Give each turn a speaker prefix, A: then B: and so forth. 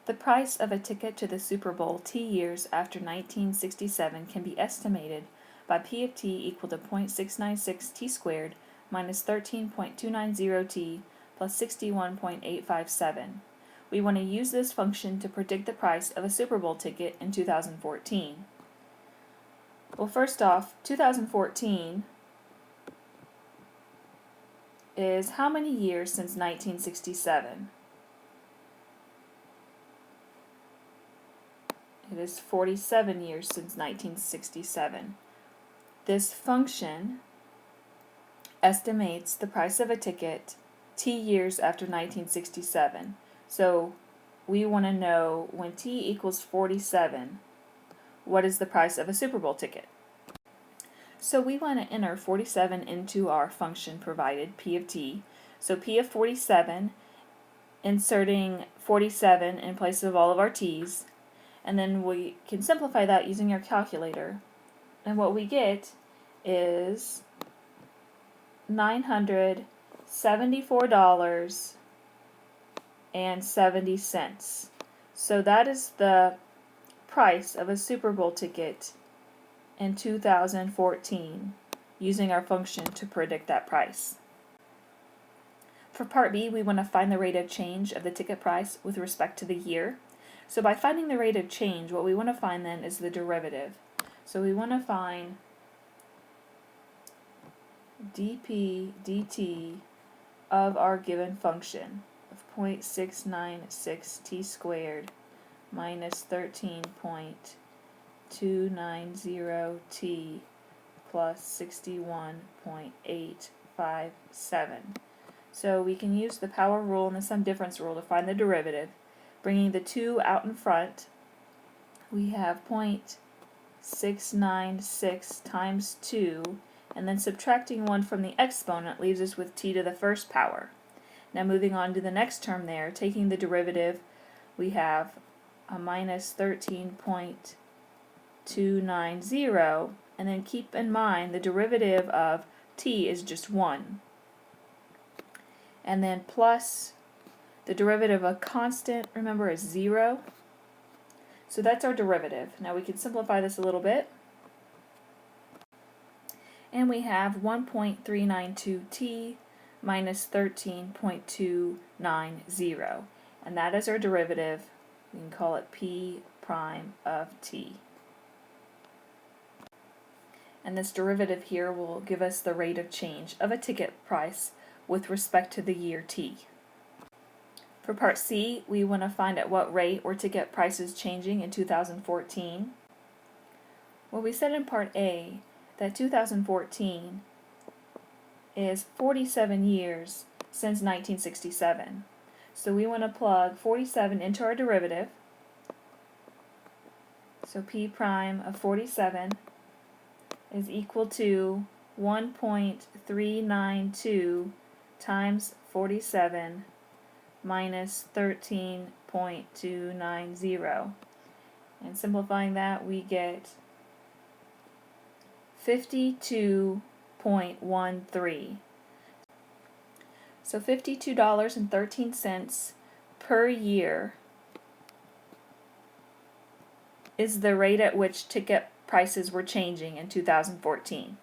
A: The price of a ticket to the Super Bowl T years after 1967 can be estimated by P of t equal to 0.696 t squared minus 13.290 t plus 61.857. We want to use this function to predict the price of a Super Bowl ticket in 2014. Well, first off, 2014 is how many years since 1967? It is 47 years since 1967. This function estimates the price of a ticket t years after 1967. So we want to know when t equals 47, what is the price of a Super Bowl ticket? So we want to enter 47 into our function provided, P of t. So P of 47, inserting 47 in place of all of our t's, and then we can simplify that using our calculator. And what we get is $974.70. So that is the price of a Super Bowl ticket in 2014 using our function to predict that price. For part B, we want to find the rate of change of the ticket price with respect to the year. So by finding the rate of change, what we want to find then is the derivative. So we want to find dp dt of our given function of 0.696 t squared minus 13.290 t plus 61.857. So we can use the power rule and the sum difference rule to find the derivative. Bringing the 2 out in front, we have 0.696 times 2, and then subtracting 1 from the exponent leaves us with t to the first power. Now moving on to the next term there, taking the derivative, we have a minus 13.290, and then keep in mind the derivative of t is just 1. And then plus the derivative of a constant, remember, is 0. So that's our derivative. Now we can simplify this a little bit. And we have 1.392t minus 13.290. And that is our derivative. We can call it p prime of t. And this derivative here will give us the rate of change of a ticket price with respect to the year t. For part C, we want to find at what rate were ticket prices changing in 2014. Well, we said in part A that 2014 is 47 years since 1967. So we want to plug 47 into our derivative. So P prime of 47 is equal to 1.392 times 47 minus 13.290. And simplifying that, we get 52.13. So $52.13 per year is the rate at which ticket prices were changing in 2014.